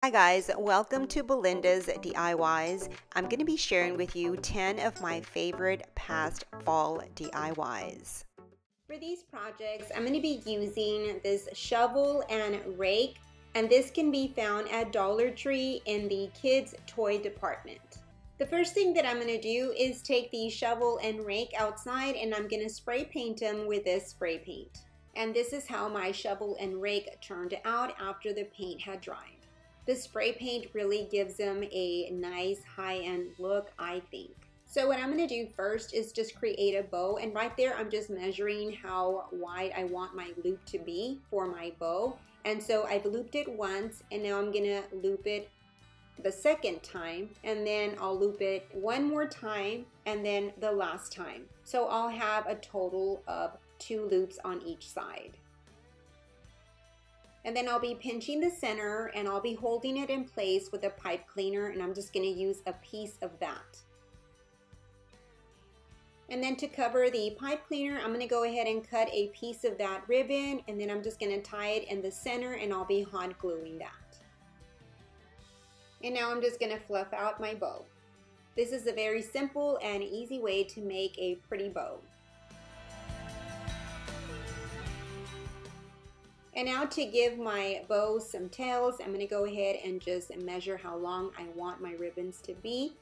Hi guys, welcome to Belinda's DIYs. I'm going to be sharing with you 10 of my favorite past fall DIYs. For these projects, I'm going to be using this shovel and rake, and this can be found at Dollar Tree in the kids' toy department. The first thing that I'm going to do is take the shovel and rake outside, and I'm going to spray paint them with this spray paint. And this is how my shovel and rake turned out after the paint had dried. The spray paint really gives them a nice high-end look, I think. So what I'm going to do first is just create a bow, and right there I'm just measuring how wide I want my loop to be for my bow. And so I've looped it once, and now I'm going to loop it the second time, and then I'll loop it one more time, and then the last time. So I'll have a total of 2 loops on each side. And then I'll be pinching the center, and I'll be holding it in place with a pipe cleaner, and I'm just going to use a piece of that. And then to cover the pipe cleaner, I'm going to go ahead and cut a piece of that ribbon, and then I'm just going to tie it in the center, and I'll be hot gluing that. And now I'm just going to fluff out my bow. This is a very simple and easy way to make a pretty bow. And now to give my bow some tails, I'm going to go ahead and just measure how long I want my ribbons to be,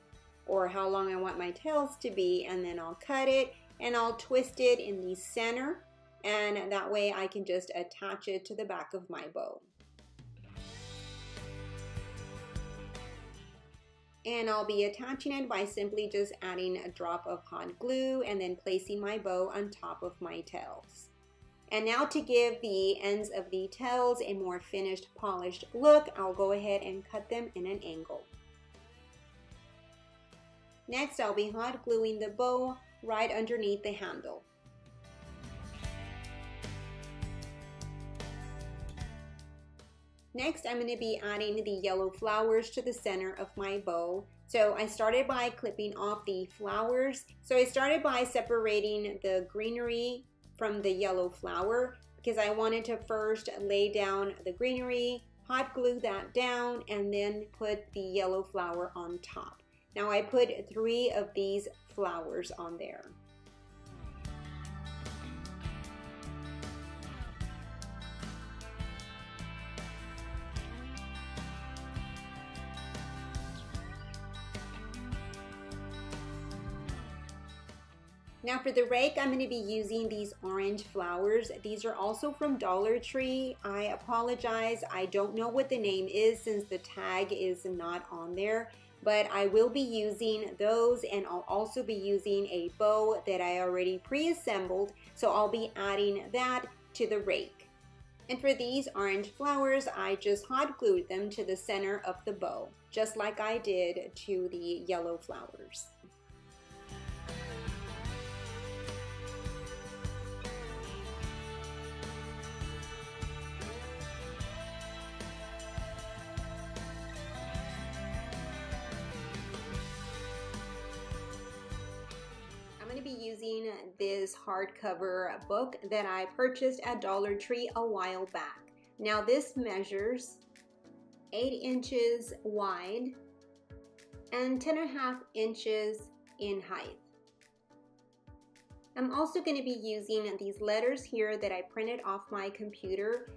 or how long I want my tails to be, and then I'll cut it and I'll twist it in the center, and that way I can just attach it to the back of my bow. And I'll be attaching it by simply just adding a drop of hot glue and then placing my bow on top of my tails. And now to give the ends of the tails a more finished, polished look, I'll go ahead and cut them in an angle. Next, I'll be hot gluing the bow right underneath the handle. Next, I'm going to be adding the yellow flowers to the center of my bow. So I started by clipping off the flowers. So I started by separating the greenery from the yellow flower, because I wanted to first lay down the greenery, hot glue that down, and then put the yellow flower on top. Now I put 3 of these flowers on there. Now for the rake, I'm going to be using these orange flowers. These are also from Dollar Tree. I apologize, I don't know what the name is since the tag is not on there, but I will be using those, and I'll also be using a bow that I already pre-assembled, so I'll be adding that to the rake. And for these orange flowers, I just hot glued them to the center of the bow, just like I did to the yellow flowers. I'm going to be using this hardcover book that I purchased at Dollar Tree a while back. Now this measures 8 inches wide and 10.5 inches in height. I'm also going to be using these letters here that I printed off my computer.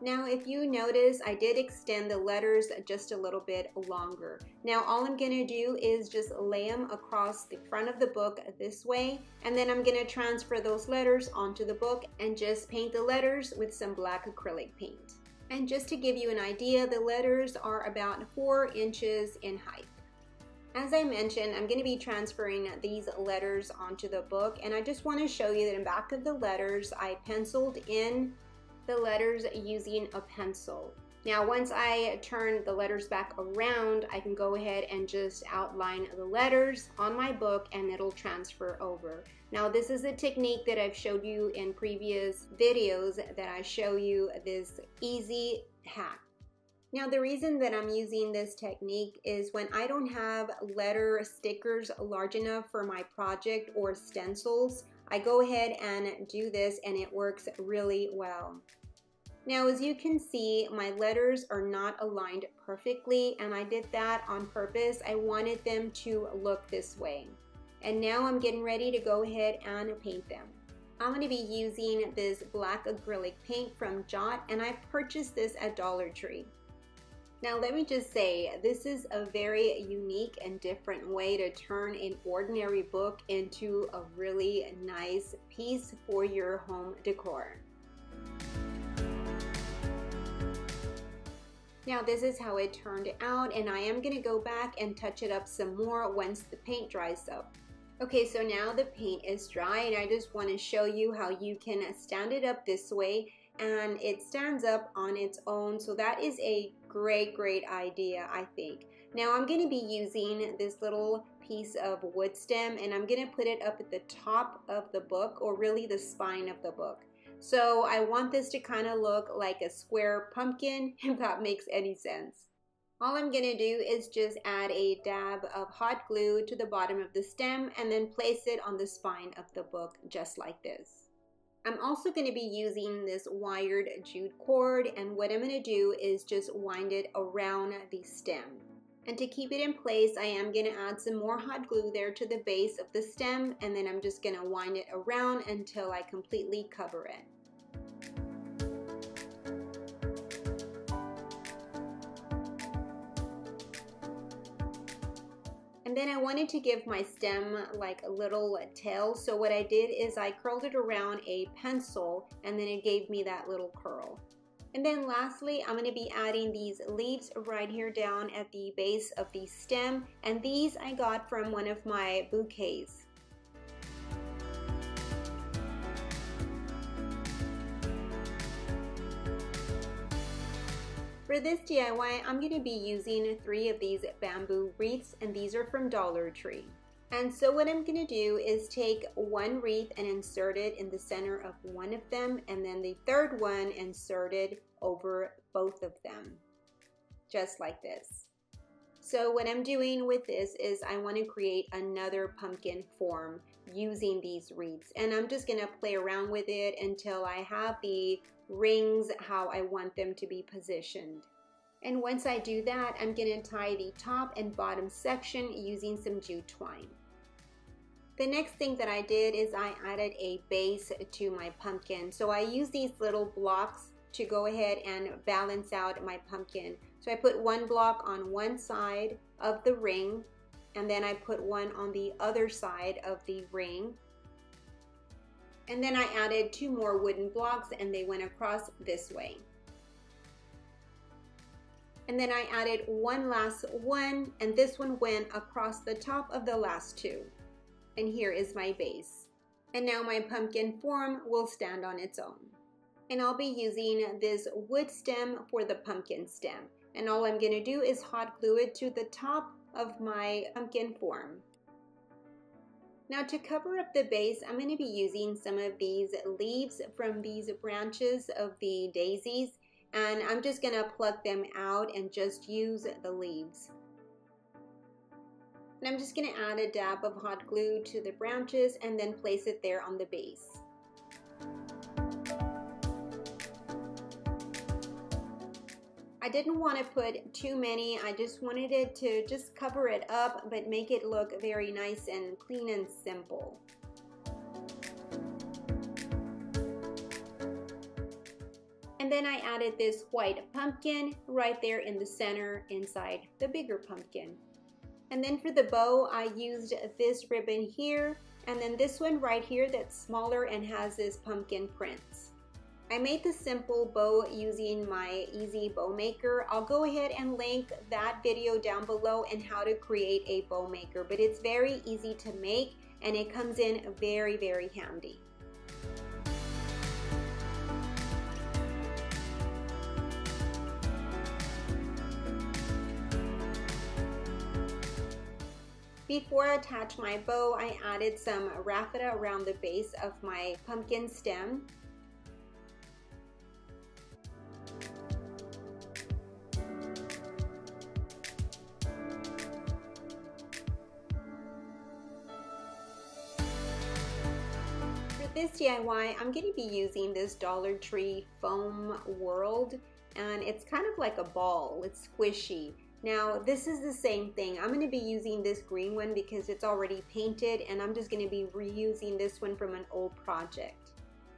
Now if you notice, I did extend the letters just a little bit longer. Now all I'm going to do is just lay them across the front of the book this way, and then I'm going to transfer those letters onto the book and just paint the letters with some black acrylic paint. And just to give you an idea, the letters are about 4 inches in height. As I mentioned, I'm going to be transferring these letters onto the book, and I just want to show you that in back of the letters I penciled in the letters using a pencil. Now once I turn the letters back around, I can go ahead and just outline the letters on my book and it'll transfer over. Now this is a technique that I've showed you in previous videos that I show you this easy hack. Now the reason that I'm using this technique is when I don't have letter stickers large enough for my project or stencils, I go ahead and do this and it works really well. Now, as you can see, my letters are not aligned perfectly, and I did that on purpose. I wanted them to look this way. And now I'm getting ready to go ahead and paint them. I'm going to be using this black acrylic paint from Jot, and I purchased this at Dollar Tree. Now let me just say, this is a very unique and different way to turn an ordinary book into a really nice piece for your home decor. Now this is how it turned out, and I am going to go back and touch it up some more once the paint dries up. Okay, so now the paint is dry, and I just want to show you how you can stand it up this way, and it stands up on its own. So that is a great idea, I think. Now I'm going to be using this little piece of wood stem, and I'm going to put it up at the top of the book, or really the spine of the book. So I want this to kind of look like a square pumpkin, if that makes any sense. All I'm going to do is just add a dab of hot glue to the bottom of the stem and then place it on the spine of the book just like this. I'm also going to be using this wired jute cord, and what I'm going to do is just wind it around the stem. And to keep it in place, I am going to add some more hot glue there to the base of the stem, and then I'm just going to wind it around until I completely cover it. And then I wanted to give my stem like a little tail, so what I did is I curled it around a pencil, and then it gave me that little curl. And then lastly, I'm going to be adding these leaves right here down at the base of the stem, and these I got from one of my bouquets. For this DIY, I'm going to be using 3 of these bamboo wreaths, and these are from Dollar Tree. And so what I'm going to do is take one wreath and insert it in the center of one of them, and then the third one inserted over both of them, just like this. So what I'm doing with this is I want to create another pumpkin form using these wreaths, and I'm just going to play around with it until I have the rings how I want them to be positioned. And once I do that, I'm going to tie the top and bottom section using some jute twine. The next thing that I did is I added a base to my pumpkin. So I use these little blocks to go ahead and balance out my pumpkin. So I put one block on one side of the ring, and then I put one on the other side of the ring. And then I added 2 more wooden blocks, and they went across this way. And then I added one last one, and this one went across the top of the last 2. And here is my base. And now my pumpkin form will stand on its own. And I'll be using this wood stem for the pumpkin stem. And all I'm going to do is hot glue it to the top of my pumpkin form. Now to cover up the base, I'm going to be using some of these leaves from these branches of the daisies, and I'm just going to pluck them out and just use the leaves. And I'm just going to add a dab of hot glue to the branches and then place it there on the base. I didn't want to put too many, I just wanted it to just cover it up but make it look very nice and clean and simple. And then I added this white pumpkin right there in the center inside the bigger pumpkin. And then for the bow, I used this ribbon here, and then this one right here that's smaller and has this pumpkin prints. I made the simple bow using my easy bow maker. I'll go ahead and link that video down below and how to create a bow maker, but it's very easy to make and it comes in very, very handy. Before I attach my bow, I added some raffia around the base of my pumpkin stem. For this DIY, I'm going to be using this Dollar Tree foam world, and it's kind of like a ball. It's squishy. Now this is the same thing. I'm going to be using this green one because it's already painted, and I'm just going to be reusing this one from an old project.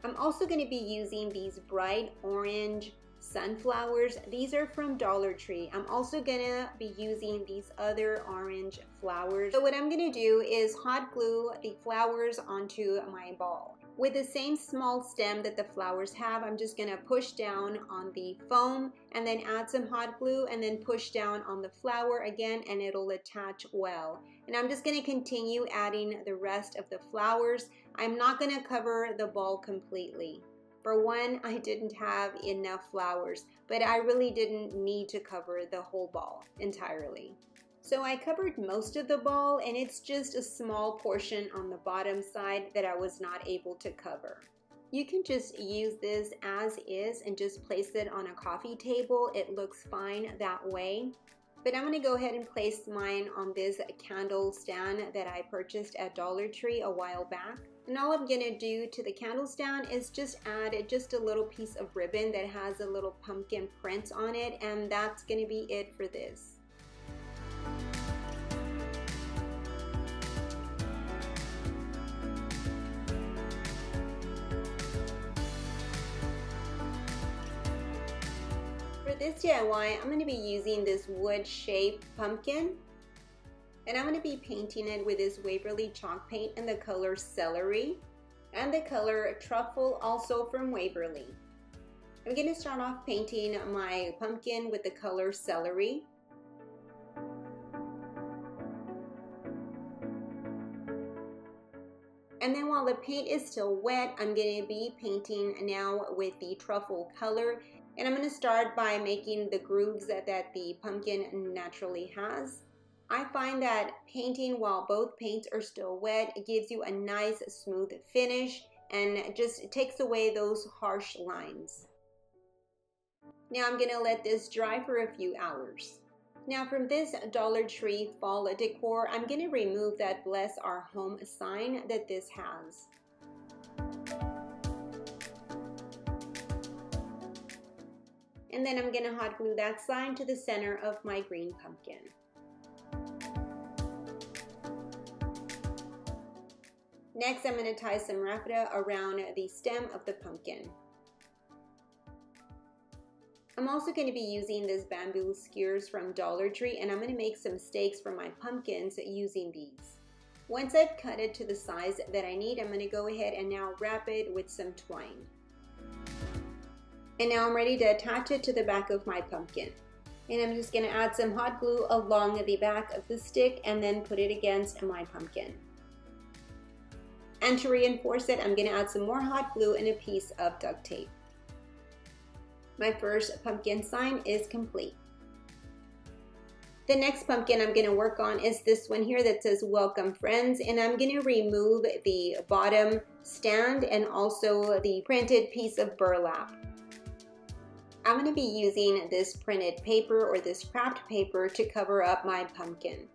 I'm also going to be using these bright orange sunflowers. These are from Dollar Tree. I'm also gonna be using these other orange flowers. So what I'm gonna do is hot glue the flowers onto my ball. With the same small stem that the flowers have, I'm just gonna push down on the foam and then add some hot glue and then push down on the flower again, and it'll attach well. And I'm just gonna continue adding the rest of the flowers. I'm not gonna cover the ball completely. For one, I didn't have enough flowers, but I really didn't need to cover the whole ball entirely. So I covered most of the ball, and it's just a small portion on the bottom side that I was not able to cover. You can just use this as is and just place it on a coffee table. It looks fine that way. But I'm going to go ahead and place mine on this candle stand that I purchased at Dollar Tree a while back. And all I'm going to do to the candle stand is just add just a little piece of ribbon that has a little pumpkin print on it, and that's going to be it for this. For this DIY, I'm going to be using this wood-shaped pumpkin, and I'm going to be painting it with this Waverly chalk paint in the color Celery and the color Truffle, also from Waverly. I'm going to start off painting my pumpkin with the color Celery. And then while the paint is still wet, I'm going to be painting now with the Truffle color. And I'm going to start by making the grooves that the pumpkin naturally has. I find that painting while both paints are still wet, it gives you a nice smooth finish and just takes away those harsh lines. Now I'm going to let this dry for a few hours. Now from this Dollar Tree fall decor, I'm going to remove that Bless Our Home sign that this has. And then I'm going to hot glue that sign to the center of my green pumpkin. Next, I'm going to tie some raffia around the stem of the pumpkin. I'm also going to be using this bamboo skewers from Dollar Tree, and I'm going to make some stakes for my pumpkins using these. Once I've cut it to the size that I need, I'm going to go ahead and now wrap it with some twine. And now I'm ready to attach it to the back of my pumpkin. And I'm just going to add some hot glue along the back of the stick and then put it against my pumpkin. And to reinforce it, I'm going to add some more hot glue and a piece of duct tape. My first pumpkin sign is complete. The next pumpkin I'm going to work on is this one here that says Welcome Friends, and I'm going to remove the bottom stand and also the printed piece of burlap. I'm going to be using this printed paper or this craft paper to cover up my pumpkin.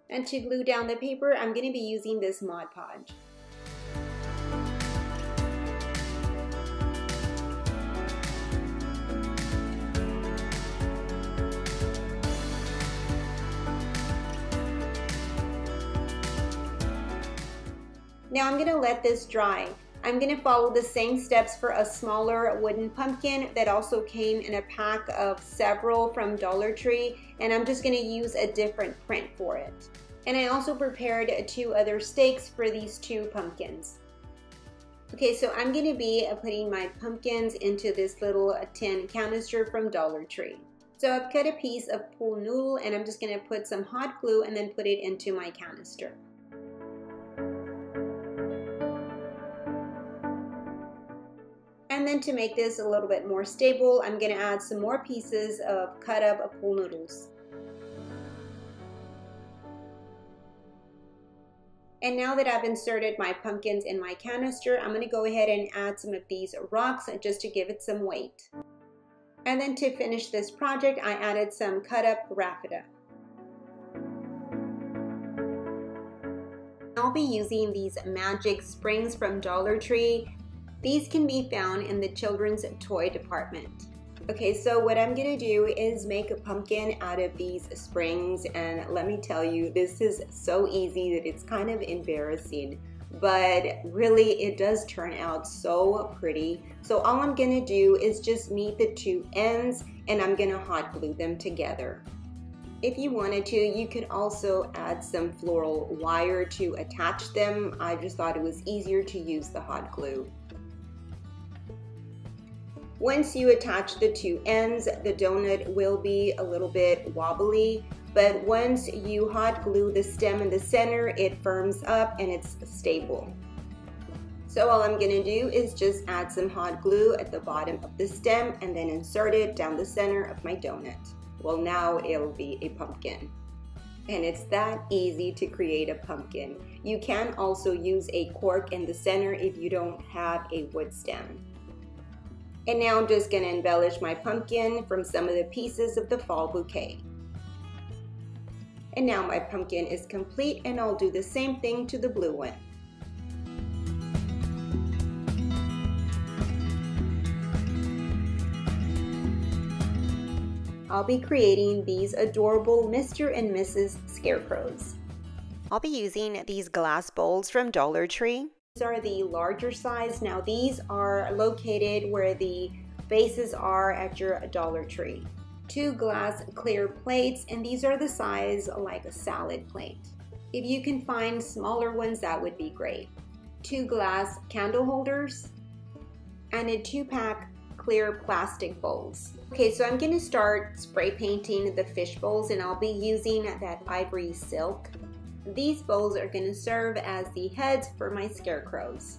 And to glue down the paper, I'm going to be using this Mod Podge. Now I'm going to let this dry. I'm going to follow the same steps for a smaller wooden pumpkin that also came in a pack of several from Dollar Tree, and I'm just going to use a different print for it. And I also prepared 2 other stakes for these 2 pumpkins. Okay, so I'm going to be putting my pumpkins into this little tin canister from Dollar Tree. So I've cut a piece of pool noodle, and I'm just going to put some hot glue and then put it into my canister. And then to make this a little bit more stable, I'm going to add some more pieces of cut up pool noodles. And now that I've inserted my pumpkins in my canister, I'm going to go ahead and add some of these rocks just to give it some weight. And then to finish this project, I added some cut up raffia. I'll be using these magic springs from Dollar Tree. These can be found in the children's toy department. Okay, so what I'm gonna do is make a pumpkin out of these springs, and let me tell you, this is so easy that it's kind of embarrassing, but really it does turn out so pretty. So all I'm gonna do is just meet the two ends, and I'm gonna hot glue them together. If you wanted to, you could also add some floral wire to attach them. I just thought it was easier to use the hot glue. Once you attach the two ends, the donut will be a little bit wobbly, but once you hot glue the stem in the center, it firms up and it's stable. So all I'm gonna do is just add some hot glue at the bottom of the stem and then insert it down the center of my donut. Well, now it'll be a pumpkin. And it's that easy to create a pumpkin. You can also use a cork in the center if you don't have a wood stem. And now I'm just gonna embellish my pumpkin from some of the pieces of the fall bouquet. And now my pumpkin is complete, and I'll do the same thing to the blue one. I'll be creating these adorable Mr. and Mrs. Scarecrows. I'll be using these glass bowls from Dollar Tree. These are the larger size. Now these are located where the bases are at your Dollar Tree. 2 glass clear plates, and these are the size like a salad plate. If you can find smaller ones, that would be great. 2 glass candle holders and a 2-pack clear plastic bowls. Okay, so I'm going to start spray painting the fish bowls, and I'll be using that ivory silk. These bowls are going to serve as the heads for my scarecrows.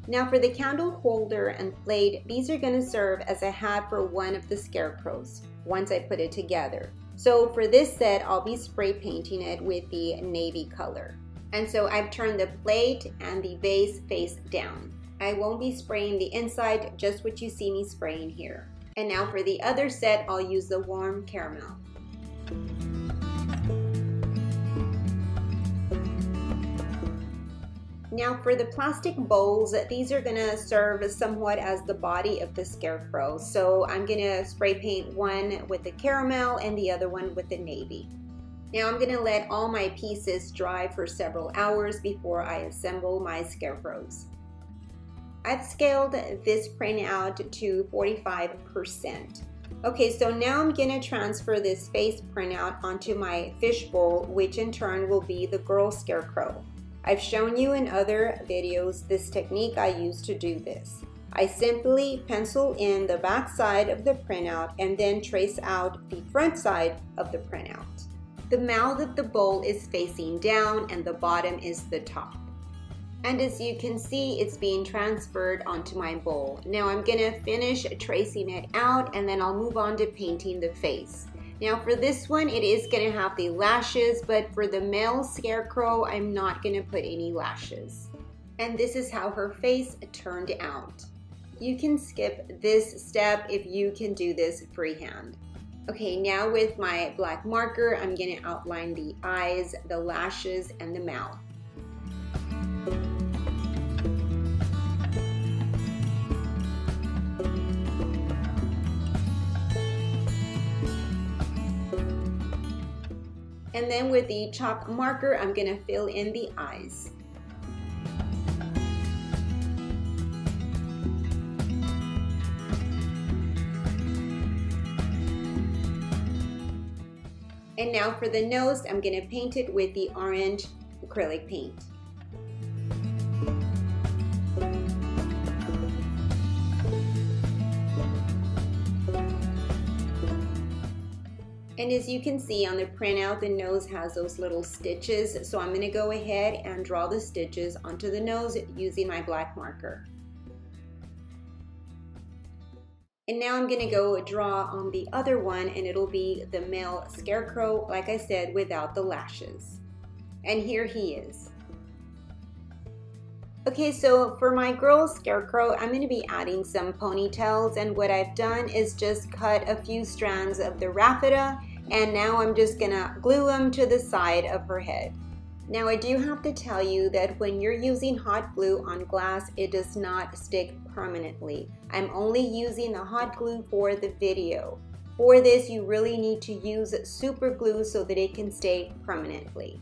Now for the candle holder and plate, these are going to serve as a hat for one of the scarecrows once I put it together. So for this set, I'll be spray painting it with the navy color. And so I've turned the plate and the base face down. I won't be spraying the inside, just what you see me spraying here. And now for the other set, I'll use the warm caramel. Now for the plastic bowls, these are gonna serve somewhat as the body of the scarecrow. So I'm gonna spray paint one with the caramel and the other one with the navy. Now I'm gonna let all my pieces dry for several hours before I assemble my scarecrows. I've scaled this print out to 45%. Okay, so now I'm gonna transfer this face printout onto my fish bowl, which in turn will be the girl scarecrow. I've shown you in other videos this technique I use to do this. I simply pencil in the back side of the printout and then trace out the front side of the printout. The mouth of the bowl is facing down and the bottom is the top. And as you can see, it's being transferred onto my bowl. Now I'm gonna finish tracing it out, and then I'll move on to painting the face. Now for this one, it is gonna have the lashes, but for the male scarecrow, I'm not gonna put any lashes. And this is how her face turned out. You can skip this step if you can do this freehand. Okay, now with my black marker, I'm gonna outline the eyes, the lashes, and the mouth. And then with the chalk marker, I'm gonna fill in the eyes. And now for the nose, I'm gonna paint it with the orange acrylic paint. And as you can see on the printout, the nose has those little stitches, so I'm going to go ahead and draw the stitches onto the nose using my black marker. And now I'm going to go draw on the other one, and it'll be the male scarecrow, like I said, without the lashes. And here he is. Okay, so for my girl scarecrow, I'm going to be adding some ponytails, and what I've done is just cut a few strands of the raffia, and now I'm just going to glue them to the side of her head. Now I do have to tell you that when you're using hot glue on glass, it does not stick permanently. I'm only using the hot glue for the video. For this, you really need to use super glue so that it can stay permanently.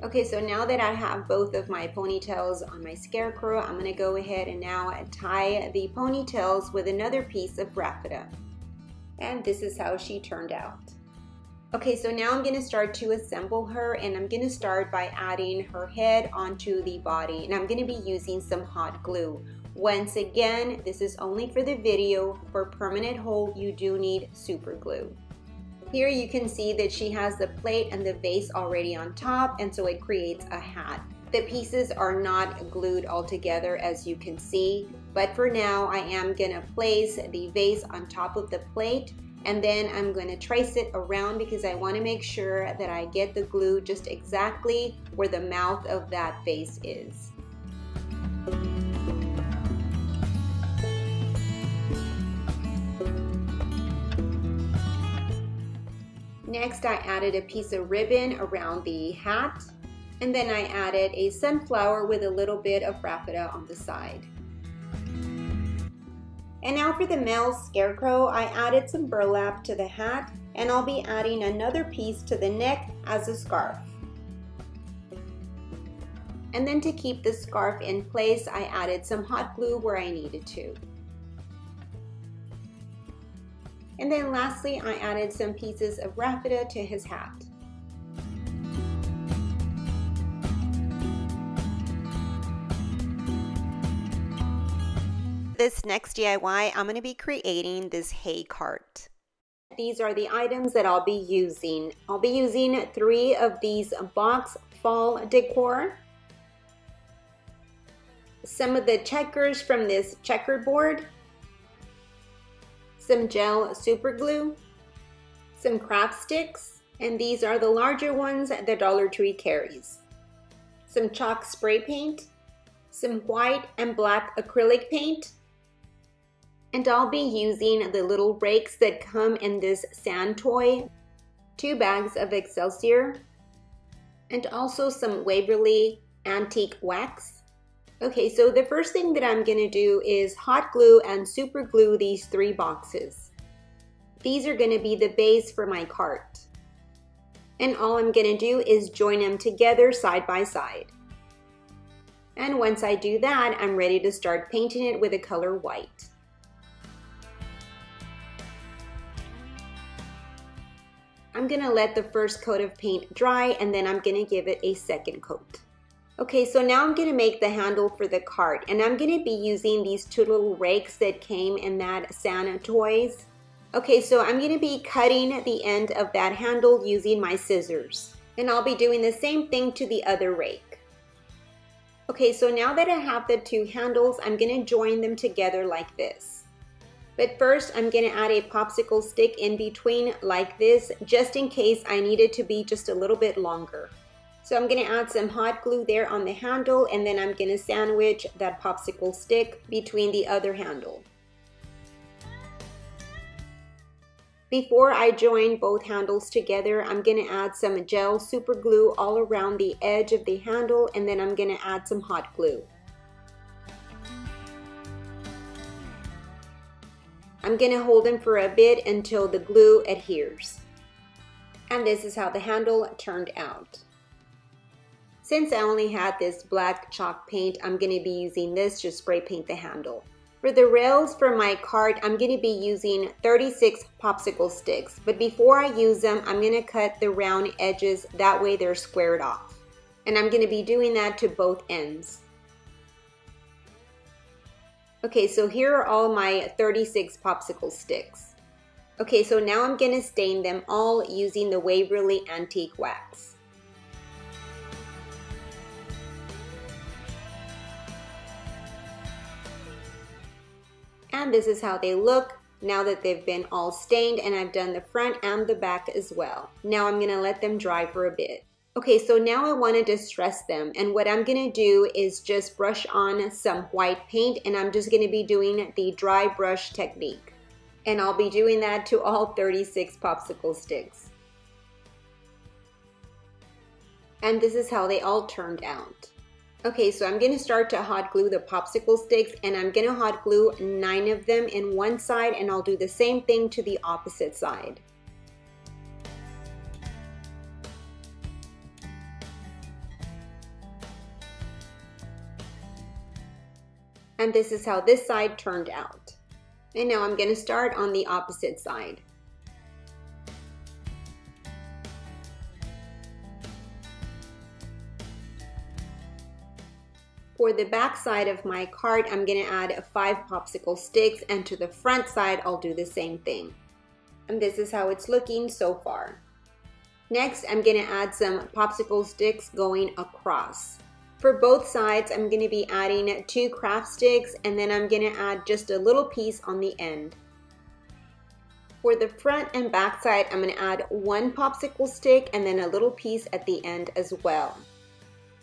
Okay, so now that I have both of my ponytails on my scarecrow, I'm going to go ahead and now tie the ponytails with another piece of raffia. And this is how she turned out. Okay, so now I'm going to start to assemble her, and I'm going to start by adding her head onto the body, and I'm going to be using some hot glue. Once again, this is only for the video. For permanent hold, you do need super glue. Here you can see that she has the plate and the vase already on top, and so it creates a hat. The pieces are not glued all together, as you can see, but for now I am going to place the vase on top of the plate, and then I'm going to trace it around because I want to make sure that I get the glue just exactly where the mouth of that vase is. Next, I added a piece of ribbon around the hat, and then I added a sunflower with a little bit of raffia on the side. And now for the male scarecrow, I added some burlap to the hat, and I'll be adding another piece to the neck as a scarf. And then to keep the scarf in place, I added some hot glue where I needed to. And then lastly, I added some pieces of raffia to his hat. This next DIY, I'm going to be creating this hay cart. These are the items that I'll be using. I'll be using 3 of these box fall decor, some of the checkers from this checkerboard, some gel super glue, some craft sticks, and these are the larger ones that Dollar Tree carries, some chalk spray paint, some white and black acrylic paint, and I'll be using the little rakes that come in this sand toy, 2 bags of Excelsior, and also some Waverly antique wax. Okay, so the first thing that I'm going to do is hot glue and super glue these 3 boxes. These are going to be the base for my cart. And all I'm going to do is join them together side by side. And once I do that, I'm ready to start painting it with the color white. I'm going to let the first coat of paint dry, and then I'm going to give it a second coat. Okay, so now I'm going to make the handle for the cart, and I'm going to be using these 2 little rakes that came in that Santa toys. Okay, so I'm going to be cutting the end of that handle using my scissors, and I'll be doing the same thing to the other rake. Okay, so now that I have the 2 handles, I'm going to join them together like this. But first, I'm going to add a popsicle stick in between like this, just in case I need it to be just a little bit longer. So I'm going to add some hot glue there on the handle, and then I'm going to sandwich that popsicle stick between the other handle. Before I join both handles together, I'm going to add some gel super glue all around the edge of the handle, and then I'm going to add some hot glue. I'm going to hold them for a bit until the glue adheres. And this is how the handle turned out. Since I only had this black chalk paint, I'm going to be using this to spray paint the handle. For the rails for my cart, I'm going to be using 36 popsicle sticks, but before I use them, I'm going to cut the round edges, that way they're squared off. And I'm going to be doing that to both ends. Okay, so here are all my 36 popsicle sticks. Okay, so now I'm going to stain them all using the Waverly antique wax. And this is how they look now that they've been all stained, and I've done the front and the back as well. Now I'm going to let them dry for a bit. Okay, so now I want to distress them, and what I'm going to do is just brush on some white paint, and I'm just going to be doing the dry brush technique. And I'll be doing that to all 36 popsicle sticks. And this is how they all turned out. Okay, so I'm gonna start to hot glue the popsicle sticks, and I'm gonna hot glue 9 of them in one side, and I'll do the same thing to the opposite side. And this is how this side turned out. And now I'm gonna start on the opposite side. For the back side of my card, I'm gonna add 5 popsicle sticks, and to the front side, I'll do the same thing. And this is how it's looking so far. Next, I'm gonna add some popsicle sticks going across. For both sides, I'm gonna be adding 2 craft sticks, and then I'm gonna add just a little piece on the end. For the front and back side, I'm gonna add 1 popsicle stick and then a little piece at the end as well.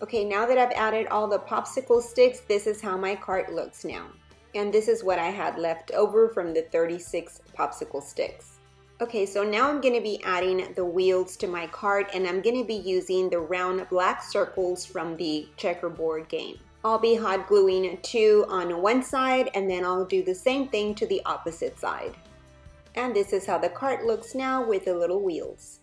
Okay, now that I've added all the popsicle sticks, this is how my cart looks now. And this is what I had left over from the 36 popsicle sticks. Okay, so now I'm gonna be adding the wheels to my cart, and I'm gonna be using the round black circles from the checkerboard game. I'll be hot gluing 2 on one side, and then I'll do the same thing to the opposite side. And this is how the cart looks now with the little wheels.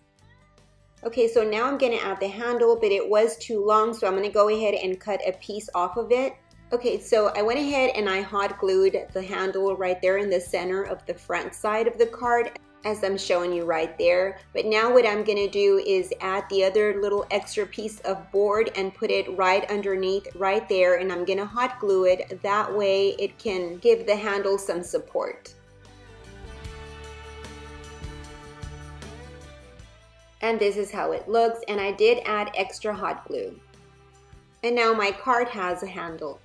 Okay, so now I'm gonna add the handle, but it was too long, so I'm gonna go ahead and cut a piece off of it. Okay, so I went ahead and I hot glued the handle right there in the center of the front side of the card, as I'm showing you right there. But now what I'm gonna do is add the other little extra piece of board and put it right underneath right there, and I'm gonna hot glue it. That way it can give the handle some support. And this is how it looks, and I did add extra hot glue. And now my cart has a handle.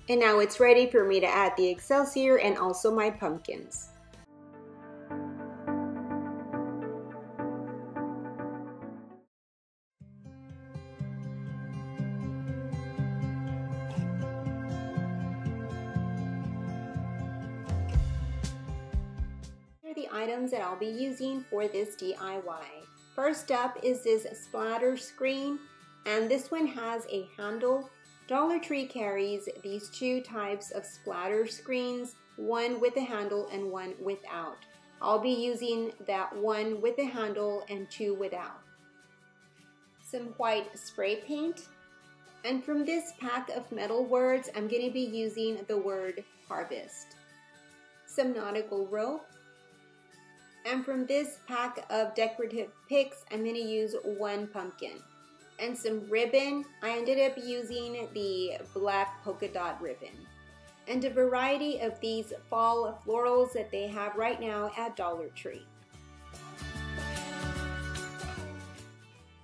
And now it's ready for me to add the Excelsior and also my pumpkins. Here are the items that I'll be using for this DIY. First up is this splatter screen, and this one has a handle. Dollar Tree carries these 2 types of splatter screens, one with a handle and one without. I'll be using that one with a handle and 2 without. Some white spray paint, and from this pack of metal words, I'm going to be using the word harvest. Some nautical rope, and from this pack of decorative picks, I'm going to use 1 pumpkin. And some ribbon. I ended up using the black polka dot ribbon. And a variety of these fall florals that they have right now at Dollar Tree.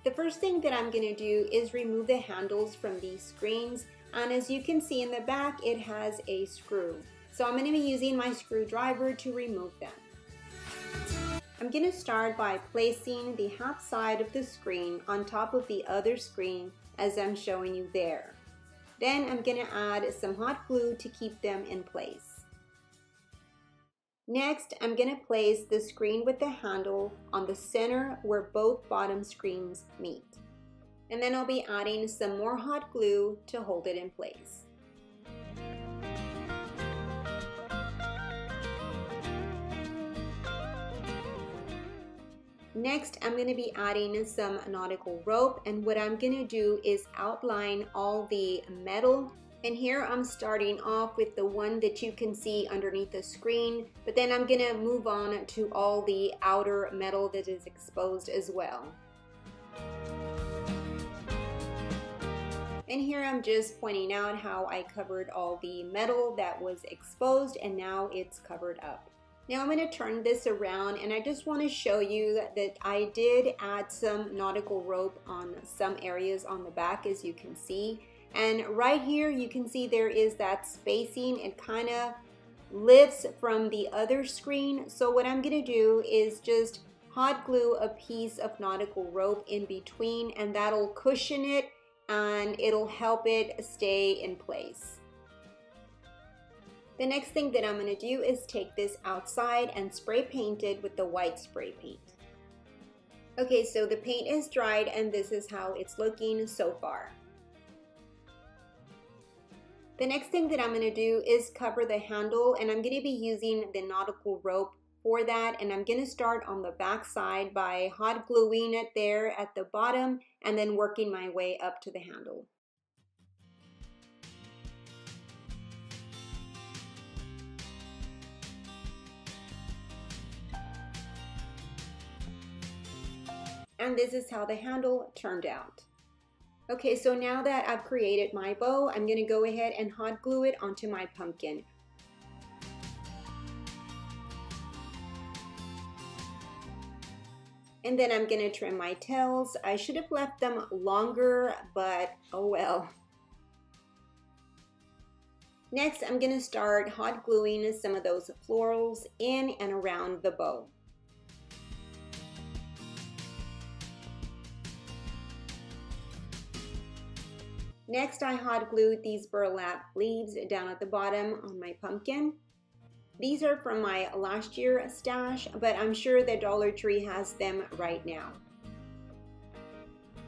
The first thing that I'm going to do is remove the handles from these screens, and as you can see in the back, it has a screw. So I'm going to be using my screwdriver to remove them. I'm going to start by placing the half side of the screen on top of the other screen as I'm showing you there. Then I'm going to add some hot glue to keep them in place. Next, I'm going to place the screen with the handle on the center where both bottom screens meet. And then I'll be adding some more hot glue to hold it in place. Next, I'm going to be adding some nautical rope, and what I'm going to do is outline all the metal. And here I'm starting off with the one that you can see underneath the screen, but then I'm going to move on to all the outer metal that is exposed as well. And here I'm just pointing out how I covered all the metal that was exposed, and now it's covered up. Now I'm going to turn this around, and I just want to show you that I did add some nautical rope on some areas on the back, as you can see. And right here you can see there is that spacing. It kind of lifts from the other screen. So what I'm going to do is just hot glue a piece of nautical rope in between, and that'll cushion it and it'll help it stay in place. The next thing that I'm going to do is take this outside and spray paint it with the white spray paint. Okay, so the paint is dried and this is how it's looking so far. The next thing that I'm going to do is cover the handle, and I'm going to be using the nautical rope for that, and I'm going to start on the back side by hot gluing it there at the bottom and then working my way up to the handle. And this is how the handle turned out. Okay, so now that I've created my bow, I'm gonna go ahead and hot glue it onto my pumpkin. And then I'm gonna trim my tails. I should have left them longer, but oh well. Next, I'm gonna start hot gluing some of those florals in and around the bow. Next, I hot glued these burlap leaves down at the bottom on my pumpkin. These are from my last year stash, but I'm sure the Dollar Tree has them right now.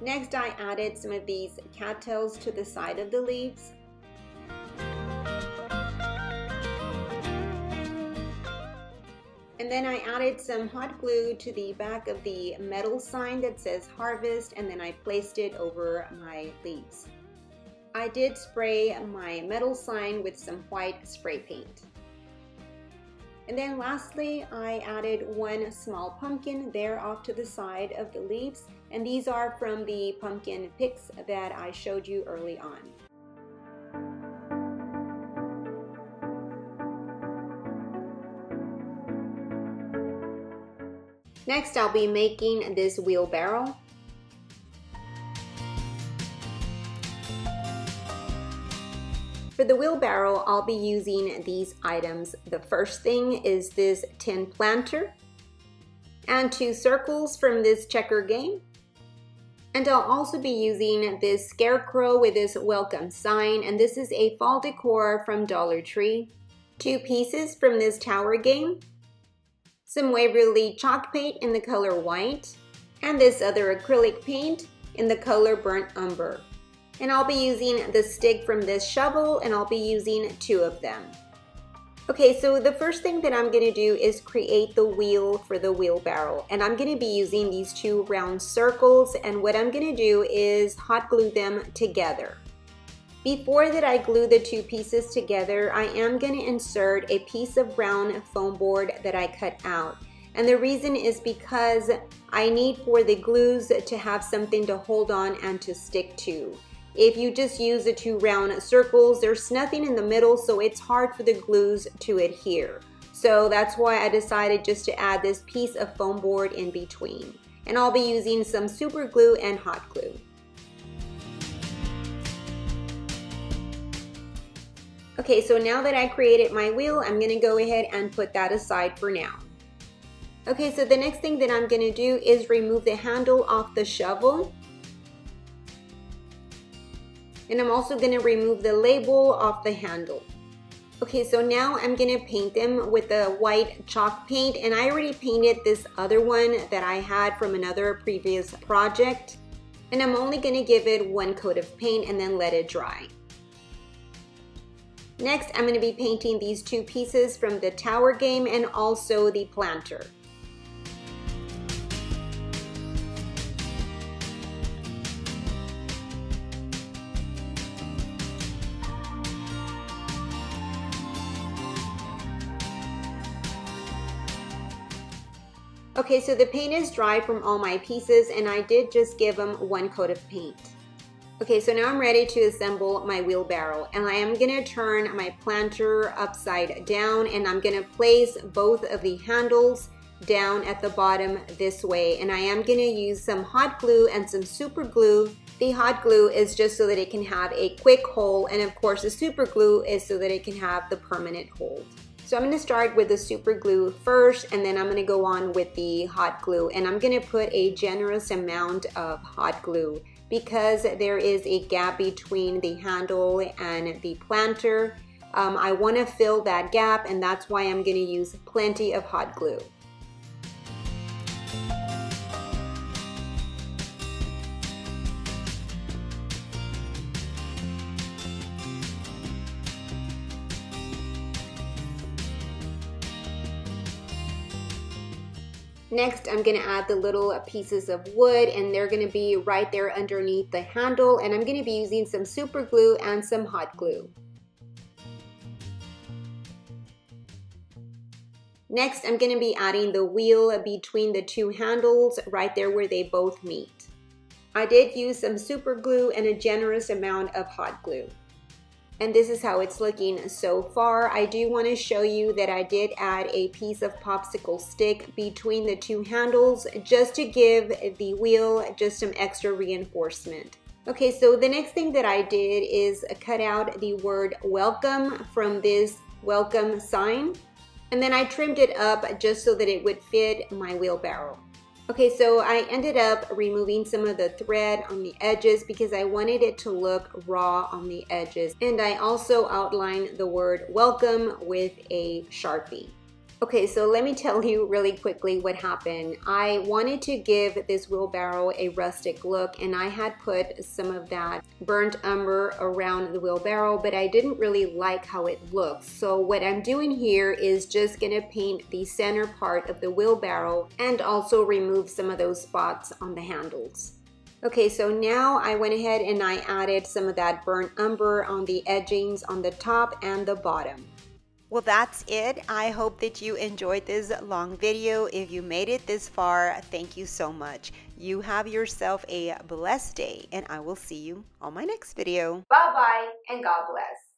Next, I added some of these cattails to the side of the leaves. And then I added some hot glue to the back of the metal sign that says Harvest, and then I placed it over my leaves. I did spray my metal sign with some white spray paint. And then lastly, I added one small pumpkin there off to the side of the leaves, and these are from the pumpkin pics that I showed you early on. Next, I'll be making this wheelbarrow. For the wheelbarrow, I'll be using these items. The first thing is this tin planter and 2 circles from this checker game. And I'll also be using this scarecrow with this welcome sign, and this is a fall decor from Dollar Tree. 2 pieces from this tower game, some Waverly chalk paint in the color white, and this other acrylic paint in the color burnt umber. And I'll be using the stick from this shovel, and I'll be using 2 of them. Okay, so the first thing that I'm going to do is create the wheel for the wheelbarrow, and I'm going to be using these 2 round circles, and what I'm going to do is hot glue them together. Before that I glue the 2 pieces together, I am going to insert a piece of brown foam board that I cut out. And the reason is because I need for the glues to have something to hold on and to stick to. If you just use the 2 round circles, there's nothing in the middle, so it's hard for the glues to adhere. So that's why I decided just to add this piece of foam board in between. And I'll be using some super glue and hot glue. Okay, so now that I created my wheel, I'm gonna go ahead and put that aside for now. Okay, so the next thing that I'm gonna do is remove the handle off the shovel. And I'm also going to remove the label off the handle. Okay, so now I'm going to paint them with the white chalk paint, and I already painted this other one that I had from another previous project. And I'm only going to give it 1 coat of paint and then let it dry. Next, I'm going to be painting these 2 pieces from the tower game and also the planter. Okay, so the paint is dry from all my pieces, and I did just give them 1 coat of paint. Okay, so now I'm ready to assemble my wheelbarrow, and I am gonna turn my planter upside down, and I'm gonna place both of the handles down at the bottom this way, and I am gonna use some hot glue and some super glue. The hot glue is just so that it can have a quick hold, and of course the super glue is so that it can have the permanent hold. So I'm going to start with the super glue first, and then I'm going to go on with the hot glue, and I'm going to put a generous amount of hot glue because there is a gap between the handle and the planter. I want to fill that gap, and that's why I'm going to use plenty of hot glue. Next, I'm gonna add the little pieces of wood, and they're gonna be right there underneath the handle, and I'm gonna be using some super glue and some hot glue. Next, I'm gonna be adding the wheel between the two handles right there where they both meet. I did use some super glue and a generous amount of hot glue. And this is how it's looking so far. I do want to show you that I did add a piece of popsicle stick between the two handles just to give the wheel just some extra reinforcement. Okay, so the next thing that I did is cut out the word welcome from this welcome sign, and then I trimmed it up just so that it would fit my wheelbarrow. Okay, so I ended up removing some of the thread on the edges because I wanted it to look raw on the edges. And I also outlined the word welcome with a Sharpie. Okay, so let me tell you really quickly what happened. I wanted to give this wheelbarrow a rustic look, and I had put some of that burnt umber around the wheelbarrow, but I didn't really like how it looks. So what I'm doing here is just gonna paint the center part of the wheelbarrow and also remove some of those spots on the handles. Okay, so now I went ahead and I added some of that burnt umber on the edgings on the top and the bottom. Well, that's it. I hope that you enjoyed this long video. If you made it this far, thank you so much. You have yourself a blessed day, and I will see you on my next video. Bye-bye, and God bless.